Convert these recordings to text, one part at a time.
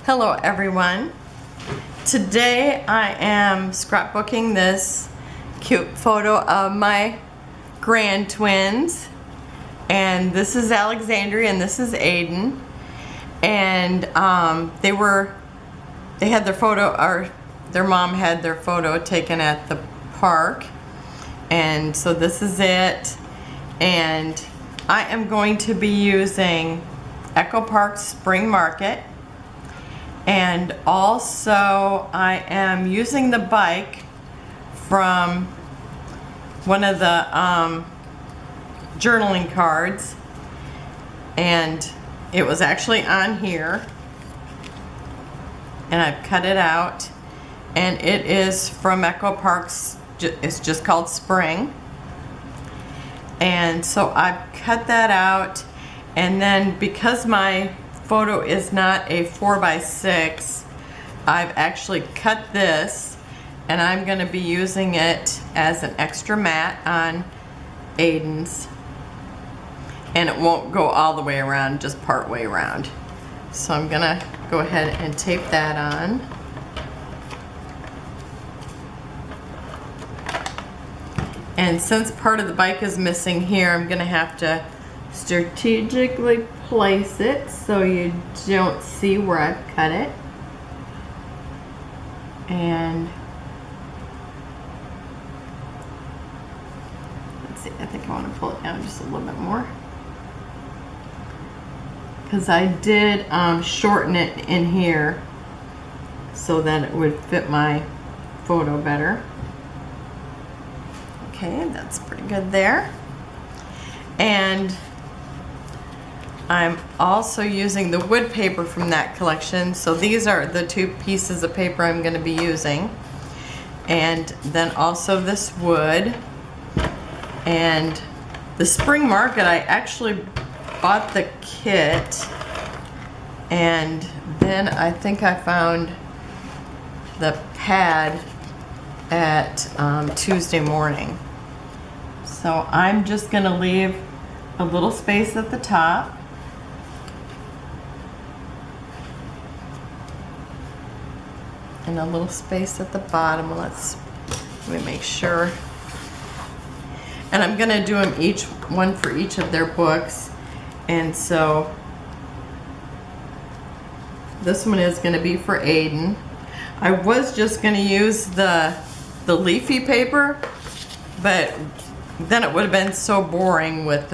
Hello everyone. Today I am scrapbooking this cute photo of my grand twins, and this is Alexandria and this is Aiden, and they had their photo, or their mom had their photo taken at the park, and so this is it. And I am going to be using Echo Park Spring Market. And also I am using the bike from one of the journaling cards, and it was actually on here, and I've cut it out, and it is from Echo Park's, it's just called Spring. And so I've cut that out, and then because my photo is not a 4x6, I've actually cut this, and I'm going to be using it as an extra mat on Aiden's, and it won't go all the way around, just part way around. So I'm gonna go ahead and tape that on. And since part of the bike is missing here, I'm gonna have to strategically place it so you don't see where I've cut it. And let's see, I think I want to pull it down just a little bit more, because I did shorten it in here so that it would fit my photo better. Okay, that's pretty good there. And I'm also using the wood paper from that collection. So these are the two pieces of paper I'm going to be using. And then also this wood. And the Spring Market, I actually bought the kit. And then I think I found the pad at Tuesday morning. So I'm just going to leave a little space at the top. And a little space at the bottom. Let me make sure. And I'm gonna do them each one for each of their books. And so this one is gonna be for Aiden. I was just gonna use the leafy paper, but then it would have been so boring with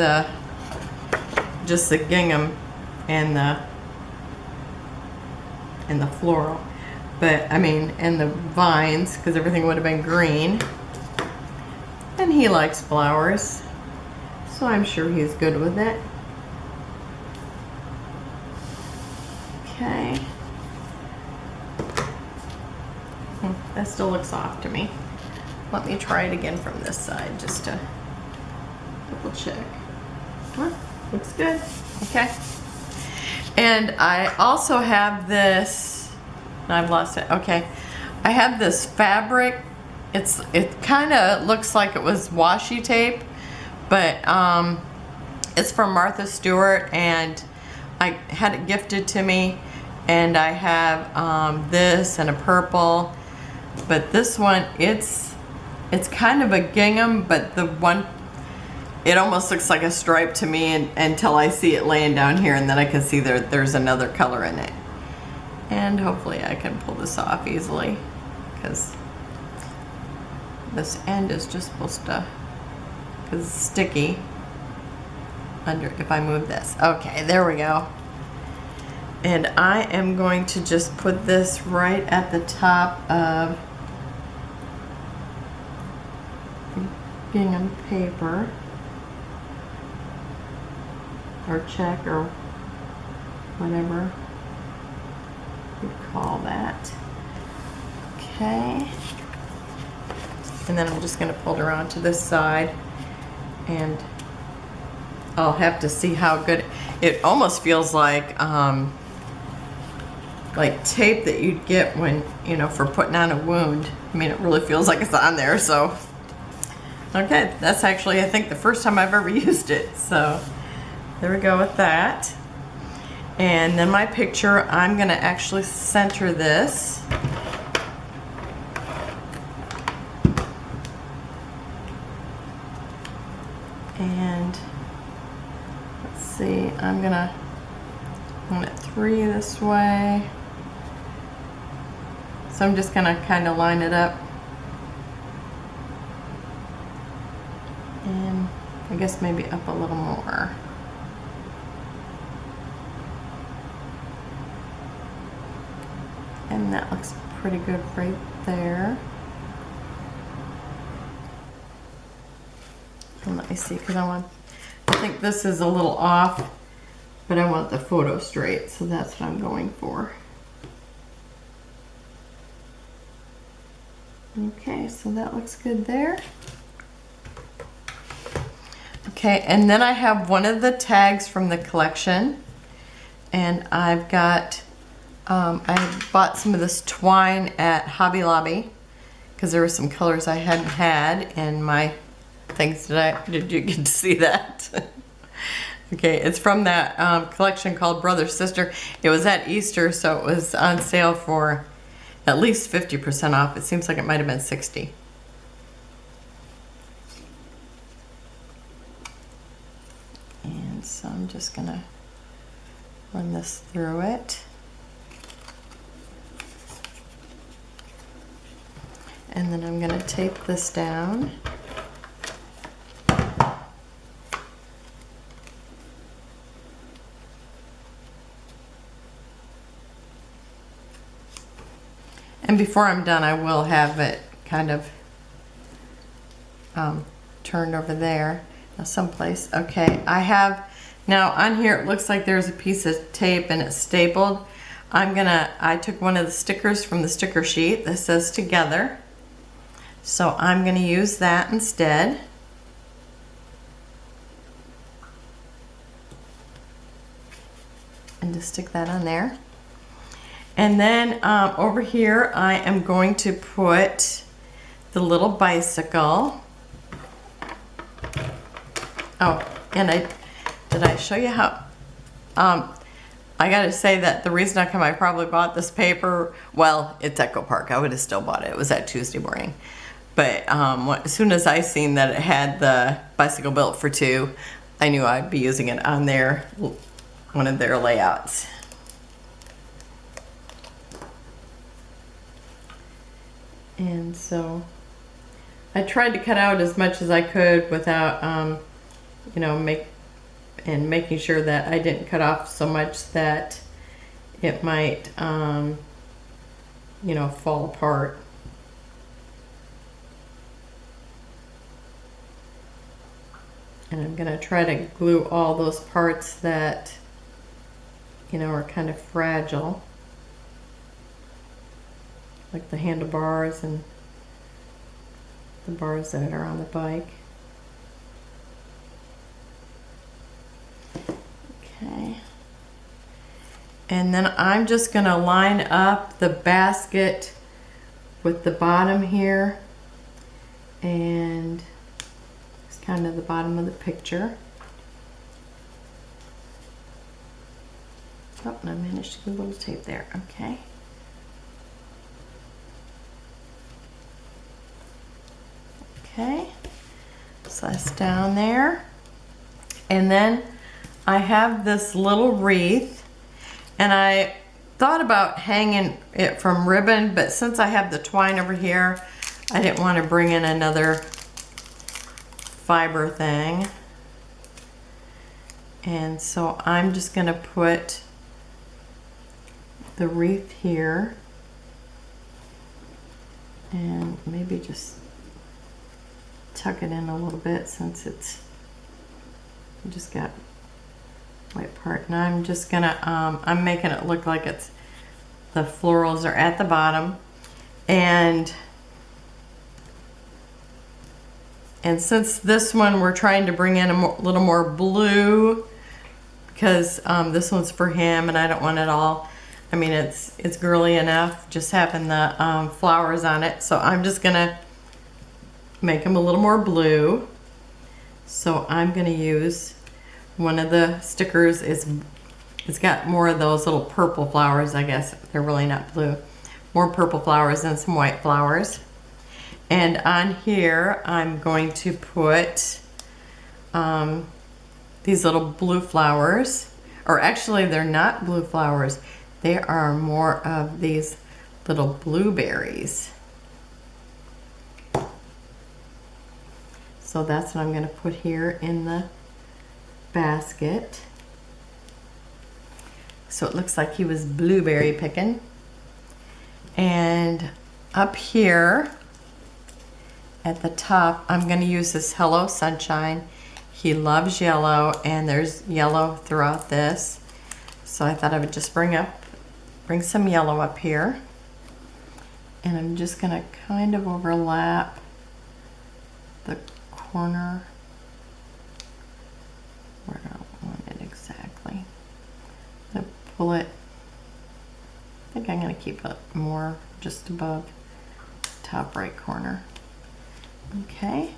just the gingham and the floral. But I mean, and the vines, because everything would have been green. And he likes flowers, so I'm sure he's good with it. Okay. That still looks off to me. Let me try it again from this side just to double check. Looks good. Okay. And I also have this. I've lost it. Okay. I have this fabric. It kind of looks like it was washi tape, but it's from Martha Stewart, and I had it gifted to me, and I have this and a purple, but this one, it's kind of a gingham, but the one, it almost looks like a stripe to me until I see it laying down here, and then I can see there's another color in it. And hopefully I can pull this off easily, because this end is just supposed to, because it's sticky under if I move this. Okay, there we go. And I am going to just put this right at the top of gingham paper, or check, or whatever you call that. Okay. And then I'm just going to pull it around to this side, and I'll have to see how good it almost feels like tape that you'd get when, you know, for putting on a wound. I mean, it really feels like it's on there. So okay, that's actually, I think, the first time I've ever used it. So there we go with that. And then my picture, I'm gonna actually center this. And let's see, I'm gonna run it 3 this way. So I'm just gonna kind of line it up. And I guess maybe up a little more. And that looks pretty good right there. And let me see, because I think this is a little off, but I want the photo straight, so that's what I'm going for. Okay, so that looks good there. Okay, and then I have one of the tags from the collection, and I've got, I bought some of this twine at Hobby Lobby because there were some colors I hadn't had in my things. Did you get to see that? Okay, it's from that collection called Brother Sister. It was at Easter, so it was on sale for at least 50% off. It seems like it might have been 60%. And so I'm just gonna run this through it. And then I'm gonna tape this down. And before I'm done, I will have it kind of turned over there, someplace. Okay, I have, now on here it looks like there's a piece of tape and it's stapled. I took one of the stickers from the sticker sheet that says together. So I'm gonna use that instead. And just stick that on there. And then over here, I am going to put the little bicycle. Oh, and did I show you how? I gotta say that the reason I probably bought this paper, well, it's Echo Park. I would have still bought it. It was that Tuesday morning. But as soon as I seen that it had the bicycle built for 2, I knew I'd be using it on one of their layouts. And so I tried to cut out as much as I could without, you know, making sure that I didn't cut off so much that it might, you know, fall apart. And I'm gonna try to glue all those parts that, you know, are kind of fragile. Like the handlebars and the bars that are on the bike. Okay. And then I'm just gonna line up the basket with the bottom here, and it's kind of the bottom of the picture. Oh, and I managed to get a little tape there. Okay. Okay, so that's down there. And then I have this little wreath, and I thought about hanging it from ribbon, but since I have the twine over here, I didn't want to bring in another fiber thing. And so I'm just going to put the wreath here, and maybe just tuck it in a little bit since it's just got white part. And I'm just gonna I'm making it look like it's the florals are at the bottom, and since this one we're trying to bring in a little more blue, because this one's for him and I don't want it all, I mean it's girly enough just having the flowers on it, so I'm just gonna make them a little more blue. So I'm going to use one of the stickers is It's got more of those little purple flowers, I guess. They're really not blue. More purple flowers and some white flowers. And on here, I'm going to put these little blue flowers. Or actually, they're not blue flowers. They are more of these little blueberries. So that's what I'm going to put here in the basket. So it looks like he was blueberry picking. And up here at the top, I'm going to use this Hello Sunshine. He loves yellow, and there's yellow throughout this. So I thought I would just bring some yellow up here. And I'm just going to kind of overlap the corner where I don't want it exactly. I'm going to pull it. I think I'm going to keep it more just above the top right corner. Okay.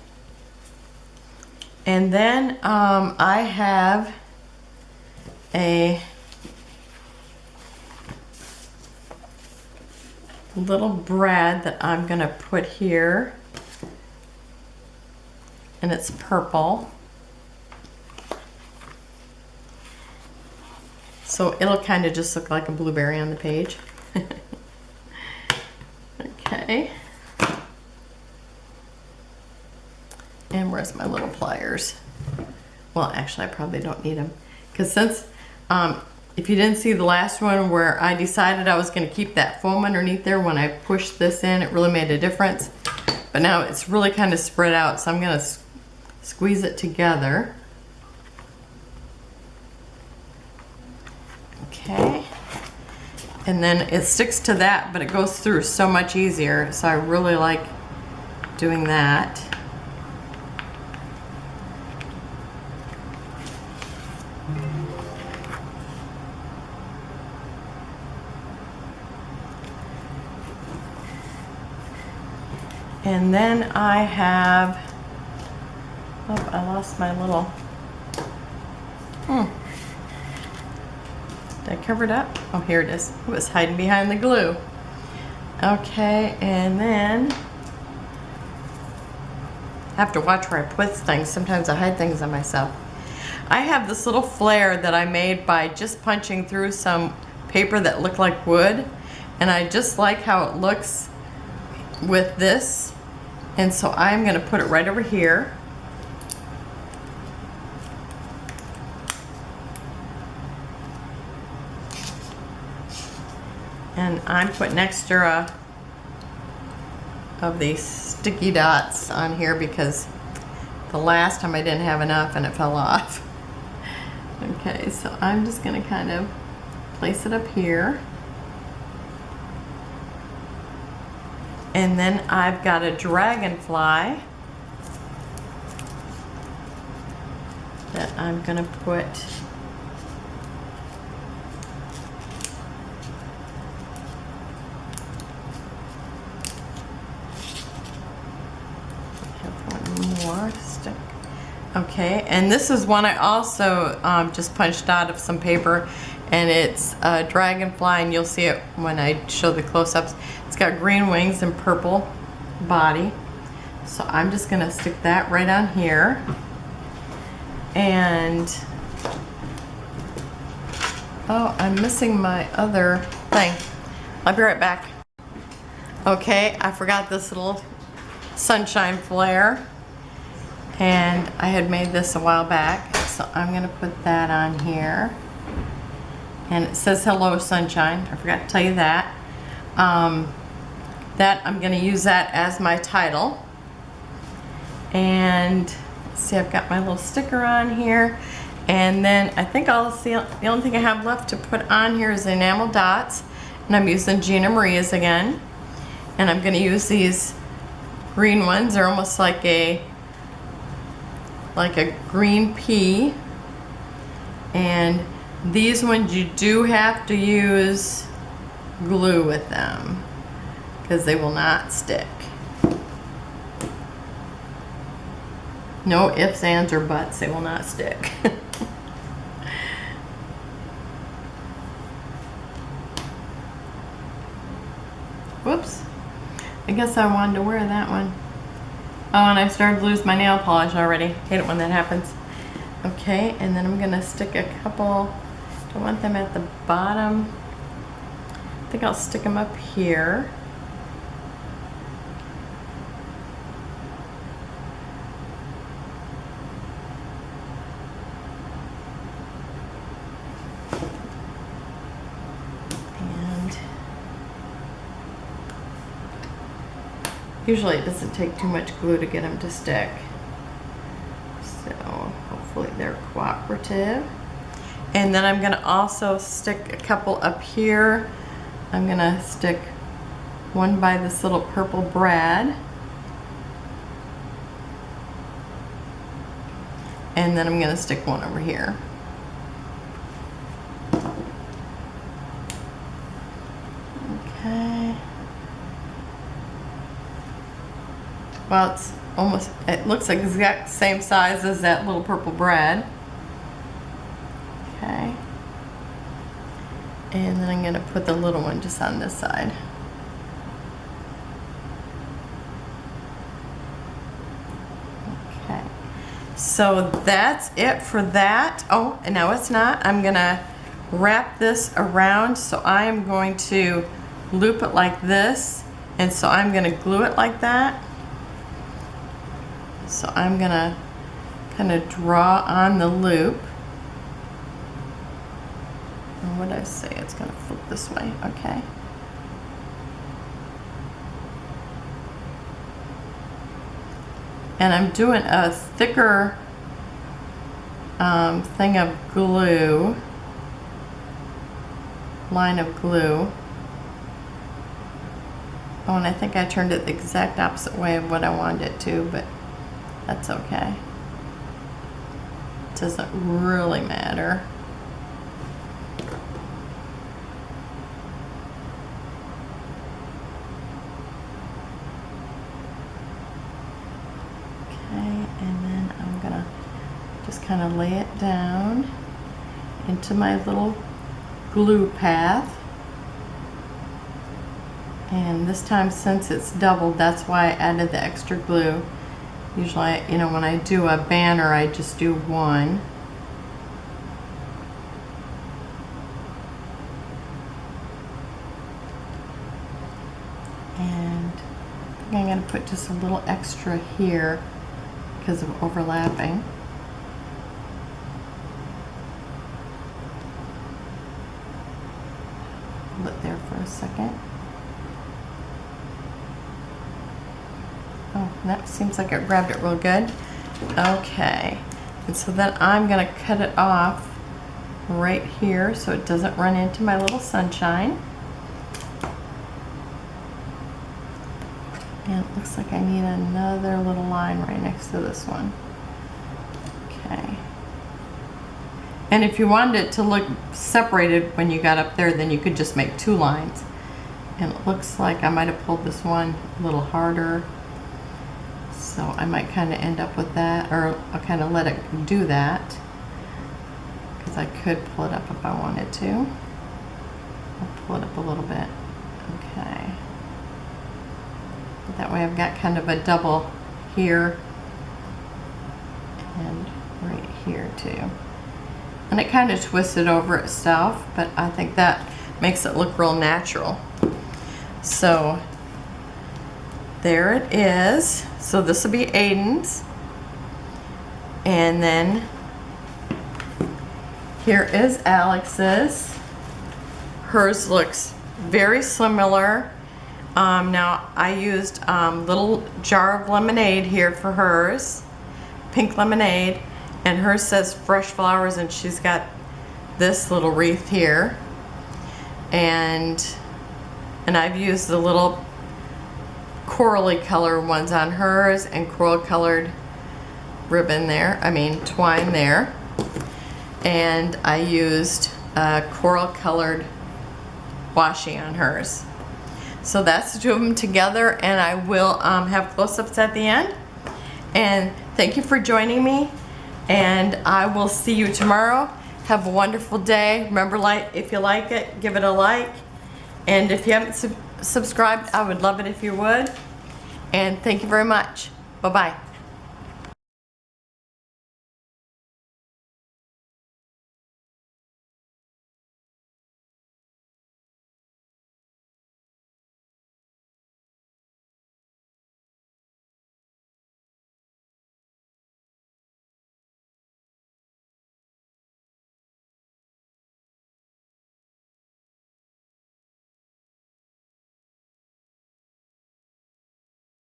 And then I have a little brad that I'm going to put here. And it's purple. So it'll kind of just look like a blueberry on the page. Okay. And where's my little pliers? Well, actually, I probably don't need them. Because since, if you didn't see the last one where I decided I was going to keep that foam underneath there, when I pushed this in, it really made a difference. But now it's really kind of spread out, so I'm going to squeeze it together. Okay. And then it sticks to that, but it goes through so much easier. So I really like doing that. And then I have, oh, I lost my little, did I cover it up? Oh, here it is. It was hiding behind the glue. Okay, and then I have to watch where I put things. Sometimes I hide things on myself. I have this little flare that I made by just punching through some paper that looked like wood. And I just like how it looks with this. And so I'm going to put it right over here. And I'm putting extra of these sticky dots on here because the last time I didn't have enough and it fell off. Okay, so I'm just going to kind of place it up here. And then I've got a dragonfly that I'm going to put more stick. Okay, and this is one I also just punched out of some paper, and it's a dragonfly, and you'll see it when I show the close-ups. It's got green wings and purple body. So I'm just gonna stick that right on here. And, oh, I'm missing my other thing. I'll be right back. Okay, I forgot this little sunshine flare. And I had made this a while back, so I'm gonna put that on here. And it says Hello Sunshine, I forgot to tell you that. That I'm gonna use that as my title. And let's see, I've got my little sticker on here. And then I think the only thing I have left to put on here is Enamel Dots. And I'm using Gina Maria's again. And I'm gonna use these green ones. They're almost like a green pea. And these ones you do have to use glue with them because they will not stick. No ifs, ands, or buts, they will not stick. Whoops. I guess I wanted to wear that one. Oh, and I started to lose my nail polish already. Hate it when that happens. Okay, and then I'm gonna stick a couple. I want them at the bottom. I think I'll stick them up here. And usually it doesn't take too much glue to get them to stick. So hopefully they're cooperative. And then I'm gonna also stick a couple up here. I'm gonna stick one by this little purple brad. And then I'm gonna stick one over here. Okay. Well, it's almost, it looks like the exact same size as that little purple brad. Okay. And then I'm going to put the little one just on this side. Okay. So that's it for that. Oh, and no, it's not. I'm going to wrap this around. So I am going to loop it like this. And so I'm going to glue it like that. So I'm going to kind of draw on the loop. What did I say? It's going to flip this way. Okay. And I'm doing a thicker thing of glue, line of glue. Oh, and I think I turned it the exact opposite way of what I wanted it to, but that's okay. It doesn't really matter. Kind of lay it down into my little glue path, and this time, since it's doubled, that's why I added the extra glue. Usually, you know, when I do a banner, I just do one. And I think I'm going to put just a little extra here because of overlapping. It there for a second. Oh, that seems like it grabbed it real good. Okay, and so then I'm going to cut it off right here so it doesn't run into my little sunshine. And it looks like I need another little line right next to this one. Okay. And if you wanted it to look separated when you got up there, then you could just make two lines. And it looks like I might have pulled this one a little harder. So I might kind of end up with that, or I'll kind of let it do that. Because I could pull it up if I wanted to. I'll pull it up a little bit. Okay. That way I've got kind of a double here and right here too. And it kind of twisted over itself, but I think that makes it look real natural. So there it is. So this will be Aiden's. And then here is Alex's. Hers looks very similar. Now I used little jar of lemonade here for hers, pink lemonade. And hers says fresh flowers, and she's got this little wreath here. And I've used the little corally color ones on hers and coral colored ribbon there, twine there. And I used coral colored washi on hers. So that's the two of them together, and I will have close-ups at the end. And thank you for joining me. And I will see you tomorrow. Have a wonderful day. Remember, if you like it, give it a like. And if you haven't subscribed, I would love it if you would. And thank you very much. Bye-bye.